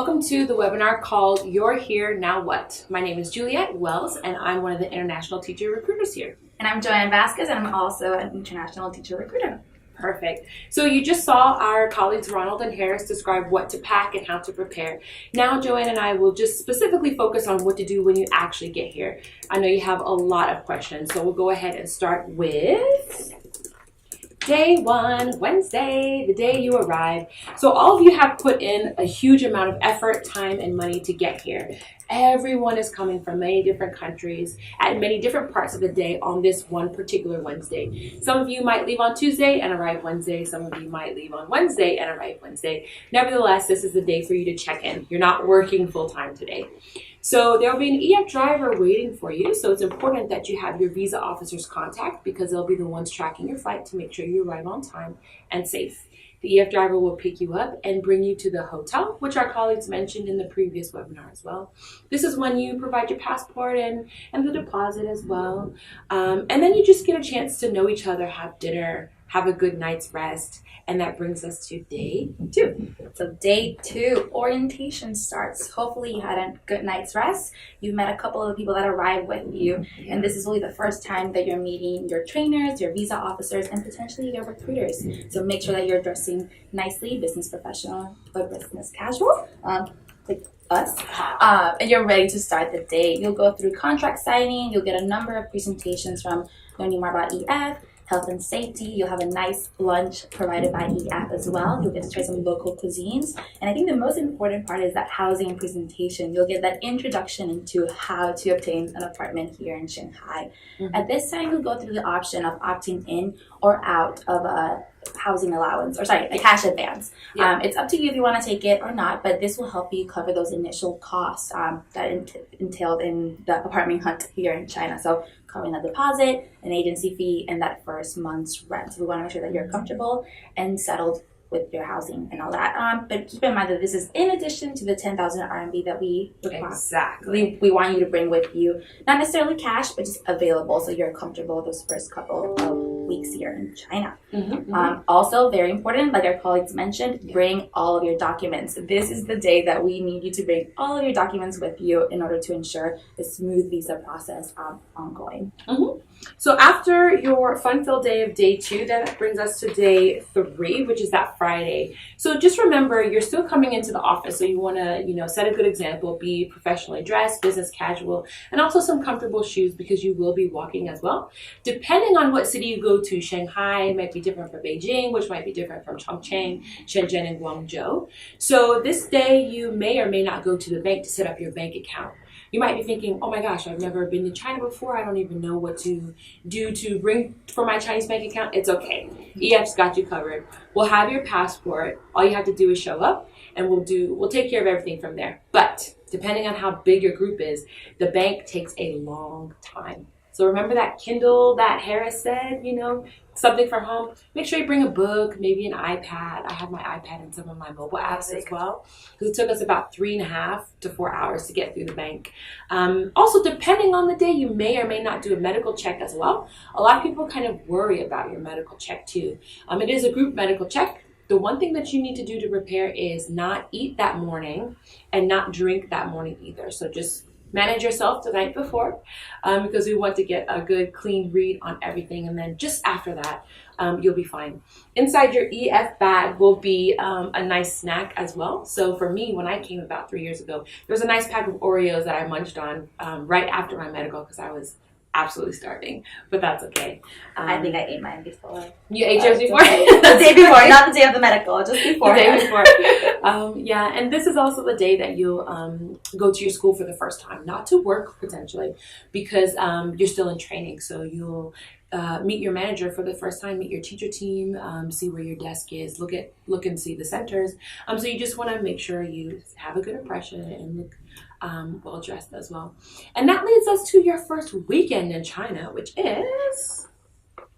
Welcome to the webinar called You're Here, Now What? My name is Juliet Wells, and I'm one of the international teacher recruiters here. And I'm Joanne Vasquez, and I'm also an international teacher recruiter. Perfect. So you just saw our colleagues Ronald and Harris describe what to pack and how to prepare. Now Joanne and I will just specifically focus on what to do when you actually get here. I know you have a lot of questions, so we'll go ahead and start with Day 1, Wednesday, the day you arrive. So all of you have put in a huge amount of effort, time, and money to get here. Everyone is coming from many different countries at many different parts of the day on this one particular Wednesday. Some of you might leave on Tuesday and arrive Wednesday. Some of you might leave on Wednesday and arrive Wednesday. Nevertheless, this is the day for you to check in. You're not working full time today. So there will be an EF driver waiting for you. So it's important that you have your visa officer's contact because they'll be the ones tracking your flight to make sure you arrive on time and safe. The EF driver will pick you up and bring you to the hotel, which our colleagues mentioned in the previous webinar as well. This is when you provide your passport and the deposit as well. And then you just get a chance to know each other, have dinner, have a good night's rest. And that brings us to day 2. So day 2, orientation starts. Hopefully you had a good night's rest. You've met a couple of people that arrived with you. And this is really the first time that you're meeting your trainers, your visa officers, and potentially your recruiters. So make sure that you're dressing nicely, business professional or business casual, like us. And you're ready to start the day. You'll go through contract signing. You'll get a number of presentations from learning more about EF, health and safety. You'll have a nice lunch provided by EF as well. You'll get to try some local cuisines. And I think the most important part is that housing and presentation. You'll get that introduction into how to obtain an apartment here in Shanghai. Mm-hmm. At this time, you'll go through the option of opting in or out of a housing allowance, a cash advance. Yeah. It's up to you if you want to take it or not, but this will help you cover those initial costs that entailed in the apartment hunt here in China. So covering the deposit, an agency fee, and that first month's rent. So we want to make sure that you're comfortable and settled with your housing and all that. But keep in mind that this is in addition to the 10,000 RMB that we require. Exactly. We want you to bring with you, not necessarily cash, but just available so you're comfortable those first couple of weeks here in China. Mm-hmm. Also, very important, like our colleagues mentioned, bring all of your documents. This is the day that we need you to bring all of your documents with you in order to ensure a smooth visa process ongoing. Mm-hmm. So after your fun-filled day of day 2, that brings us to day 3, which is that Friday. So just remember, you're still coming into the office, so you want to, set a good example, be professionally dressed, business casual, and also some comfortable shoes because you will be walking as well. Depending on what city you go to, Shanghai might be different from Beijing, which might be different from Chongqing, Shenzhen, and Guangzhou. So this day, you may or may not go to the bank to set up your bank account. You might be thinking, oh my gosh, I've never been to China before. I don't even know what to do to bring for my Chinese bank account. It's okay. EF's got you covered. We'll have your passport. All you have to do is show up and we'll take care of everything from there. But depending on how big your group is, the bank takes a long time. So remember that Kindle that Harris said, something for home. Make sure you bring a book, maybe an iPad. I have my iPad and some of my mobile apps as well. Because it took us about 3.5 to 4 hours to get through the bank. Also, depending on the day, you may or may not do a medical check as well. A lot of people kind of worry about your medical check too. It is a group medical check. The one thing that you need to do to prepare is not eat that morning and not drink that morning either. So just manage yourself the night before because we want to get a good clean read on everything, and then just after that you'll be fine. Inside your EF bag will be a nice snack as well. So for me, when I came about 3 years ago, there was a nice pack of Oreos that I munched on right after my medical because I was absolutely starving, but that's okay. I think I ate mine before. You ate yours before? The day before, not the day of the medical, just before. The day before. And this is also the day that you'll go to your school for the first time, not to work potentially, because you're still in training. So you'll meet your manager for the first time, meet your teacher team, see where your desk is, look and see the centers. So you just want to make sure you have a good impression and look well dressed as well. And that leads us to your first weekend in China, which is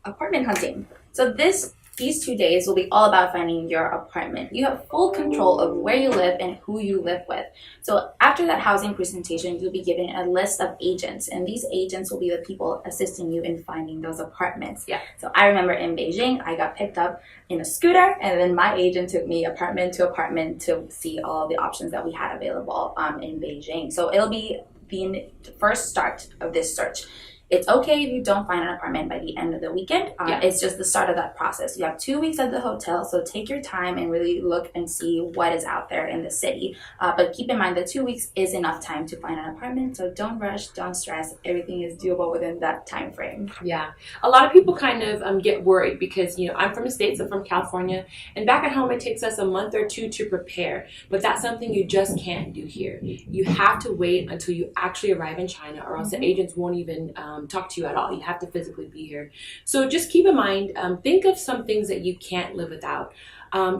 apartment hunting. So this these 2 days will be all about finding your apartment. You have full control of where you live and who you live with. So after that housing presentation, you'll be given a list of agents, and these agents will be the people assisting you in finding those apartments. Yeah. So I remember in Beijing, I got picked up in a scooter, and then my agent took me apartment to apartment to see all the options that we had available in Beijing. So it'll be the first start of this search. It's okay if you don't find an apartment by the end of the weekend. It's just the start of that process. You have 2 weeks at the hotel, so take your time and really look and see what is out there in the city. But keep in mind that 2 weeks is enough time to find an apartment, so don't rush, don't stress. Everything is doable within that time frame. Yeah. A lot of people kind of get worried because, I'm from the States, I'm from California, and back at home it takes us a month or two to prepare. But that's something you just can't do here. You have to wait until you actually arrive in China, or else the agents won't even talk to you at all. You have to physically be here. So just keep in mind, think of some things that you can't live without.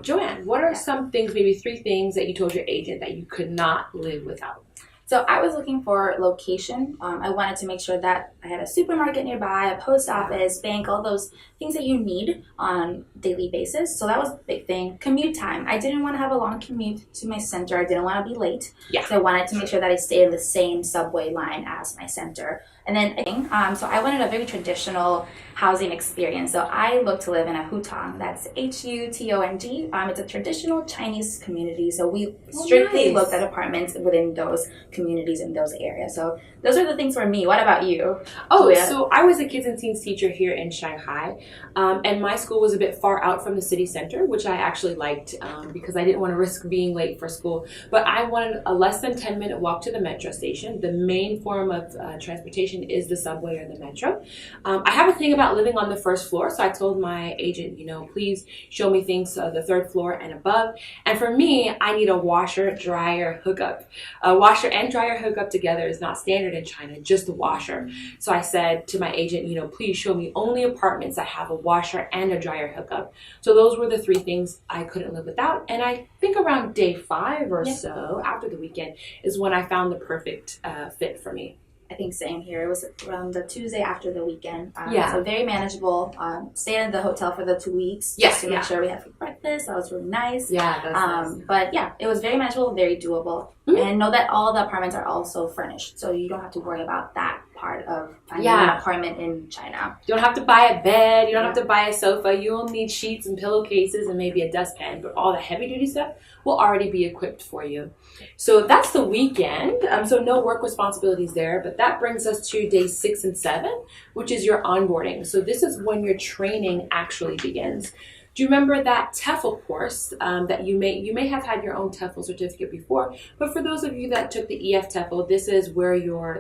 Joanne, what are some things, maybe 3 things that you told your agent that you could not live without? So I was looking for location. I wanted to make sure that I had a supermarket nearby, a post office, bank, all those things that you need on a daily basis. So that was a big thing. Commute time. I didn't want to have a long commute to my center. I didn't want to be late. Yeah. So I wanted to make sure that I stayed in the same subway line as my center. And then, so I wanted a very traditional housing experience. So I looked to live in a hutong. That's Hutong. It's a traditional Chinese community. So we strictly looked at apartments within those communities in those areas. So those are the things for me. What about you? Juliet? So I was a kids and teens teacher here in Shanghai, and my school was a bit far out from the city center, which I actually liked because I didn't want to risk being late for school. But I wanted a less than 10-minute walk to the metro station. The main form of transportation is the subway or the metro. I have a thing about living on the first floor, so I told my agent, please show me things the 3rd floor and above. And for me, I need a washer dryer hookup. A washer and dryer hookup together is not standard in China, just the washer. So I said to my agent, please show me only apartments that have a washer and a dryer hookup. So those were the 3 things I couldn't live without. And I think around day 5 or so, after the weekend, is when I found the perfect fit for me. I think same here. It was around the Tuesday after the weekend. Yeah. So very manageable. Stayed in the hotel for the 2 weeks just to make sure we had for breakfast. That was really nice. Yeah, that's nice. But yeah, it was very manageable, very doable. Mm-hmm. And know that all the apartments are also furnished. So you don't have to worry about that part of finding an apartment in China. You don't have to buy a bed. You don't have to buy a sofa. You will need sheets and pillowcases and maybe a dustpan. But all the heavy duty stuff will already be equipped for you. So that's the weekend. So no work responsibilities there. But that brings us to days 6 and 7, which is your onboarding. So this is when your training actually begins. Do you remember that TEFL course that you may have had your own TEFL certificate before, but for those of you that took the EF TEFL, this is where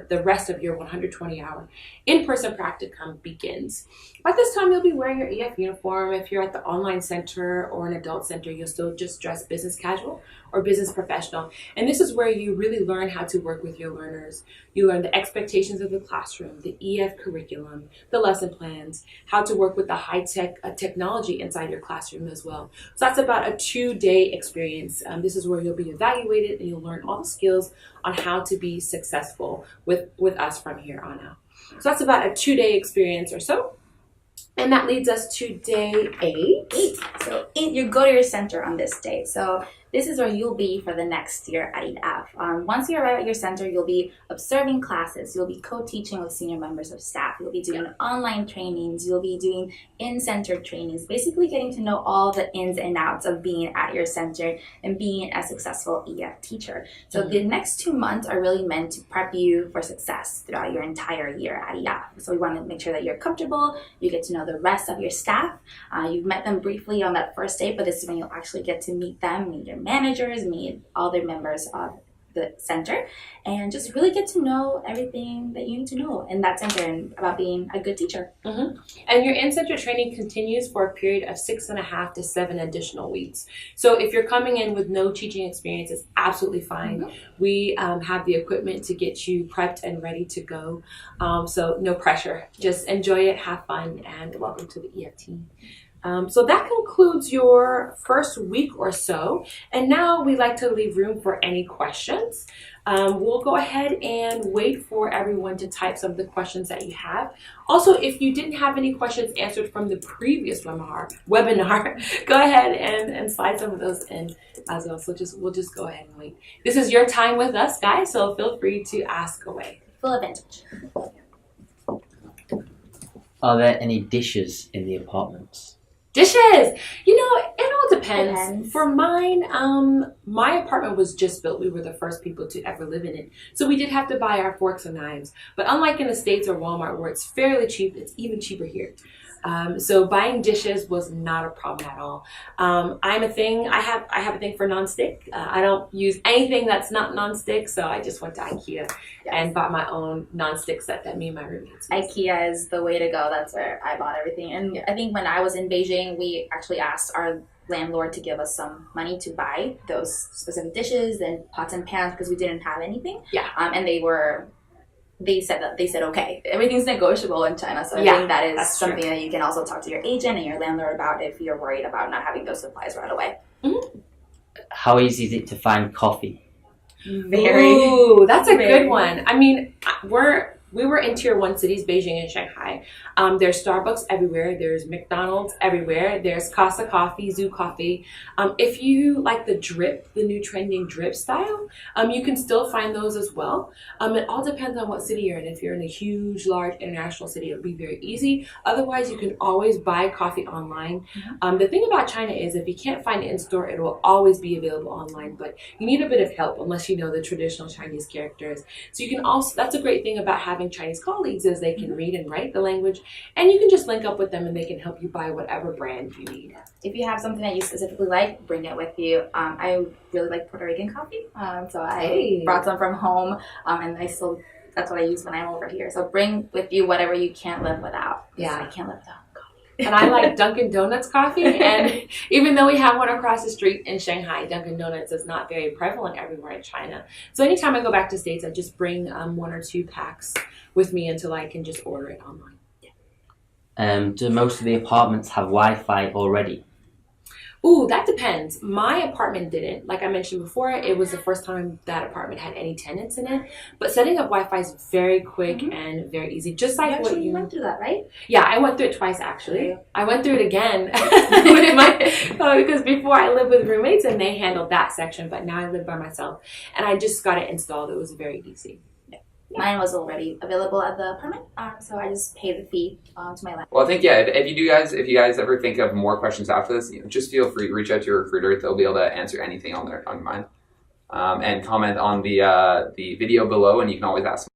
the rest of your 120-hour in-person practicum begins. By this time, you'll be wearing your EF uniform. If you're at the online center or an adult center, you'll still just dress business casual or business professional. And this is where you really learn how to work with your learners. You learn the expectations of the classroom, the EF curriculum, the lesson plans, how to work with the high-tech technology inside your classroom as well. So that's about a 2-day experience. This is where you'll be evaluated and you'll learn all the skills on how to be successful with us from here on out. So that's about a 2-day experience or so. And that leads us to day 8. So you go to your center on this day. So this is where you'll be for the next year at EF. Once you arrive at your center, you'll be observing classes. You'll be co-teaching with senior members of staff. You'll be doing online trainings. You'll be doing in-center trainings, basically getting to know all the ins and outs of being at your center and being a successful EF teacher. So the next 2 months are really meant to prep you for success throughout your entire year at EF. So we want to make sure that you're comfortable. You get to know the rest of your staff. You've met them briefly on that first day, but this is when you'll actually get to meet them, meet your managers, meet all the members of the center, and just really get to know everything that you need to know in that center and about being a good teacher. Mm-hmm. And your in-center training continues for a period of 6.5 to 7 additional weeks. So if you're coming in with no teaching experience, it's absolutely fine. Mm-hmm. We have the equipment to get you prepped and ready to go. So no pressure. Just enjoy it, have fun, and welcome to the EF team. So that concludes your first week or so. And now we like to leave room for any questions. We'll go ahead and wait for everyone to type some of the questions that you have. Also, if you didn't have any questions answered from the previous webinar, go ahead and slide some of those in as well. So we'll just go ahead and wait. This is your time with us, guys, so feel free to ask away. Full advantage. Are there any dishes in the apartments? Dishes! It all depends. For mine, my apartment was just built. We were the first people to ever live in it. So we did have to buy our forks and knives. But unlike in the States or Walmart where it's fairly cheap, it's even cheaper here. So buying dishes was not a problem at all. I have a thing for nonstick. I don't use anything that's not nonstick, so I just went to IKEA and bought my own nonstick set that me and my roommates use. IKEA is the way to go. That's where I bought everything. And I think when I was in Beijing, we actually asked our landlord to give us some money to buy those specific dishes and pots and pans because we didn't have anything. Yeah. And they said okay, everything's negotiable in China, so I think that is something that you can also talk to your agent and your landlord about if you're worried about not having those supplies right away. Mm-hmm. How easy is it to find coffee? Ooh, that's a good one. I mean, we were in tier 1 cities, Beijing and Shanghai. There's Starbucks everywhere. There's McDonald's everywhere. There's Casa Coffee, Zoo Coffee. If you like the drip, the new trending drip style, you can still find those as well. It all depends on what city you're in. If you're in a huge, large international city, it'll be very easy. Otherwise, you can always buy coffee online. The thing about China is if you can't find it in store, it will always be available online. But you need a bit of help unless you know the traditional Chinese characters. So you can also, that's a great thing about having Chinese colleagues is they can read and write the language, and you can just link up with them and they can help you buy whatever brand you need. If you have something that you specifically like, bring it with you. I really like Puerto Rican coffee, so I brought some from home, and that's what I use when I'm over here. So bring with you whatever you can't live without. Yeah, I can't live without coffee. And I like Dunkin' Donuts coffee, and even though we have one across the street in Shanghai, Dunkin' Donuts is not very prevalent everywhere in China. So anytime I go back to States, I just bring 1 or 2 packs with me until I can just order it online. Do most of the apartments have Wi-Fi already? Ooh, that depends. My apartment didn't. Like I mentioned before, it was the first time that apartment had any tenants in it. But setting up Wi-Fi is very quick and very easy. Just like you went through that, right? Yeah, I went through it twice actually. I went through it again because before I lived with roommates and they handled that section, but now I live by myself and I just got it installed. It was very easy. Mine was already available at the apartment, so I just paid the fee to my landlord. Well, I think if you guys ever think of more questions after this, just feel free to reach out to your recruiter. They'll be able to answer anything on your mind, and comment on the video below, and you can always ask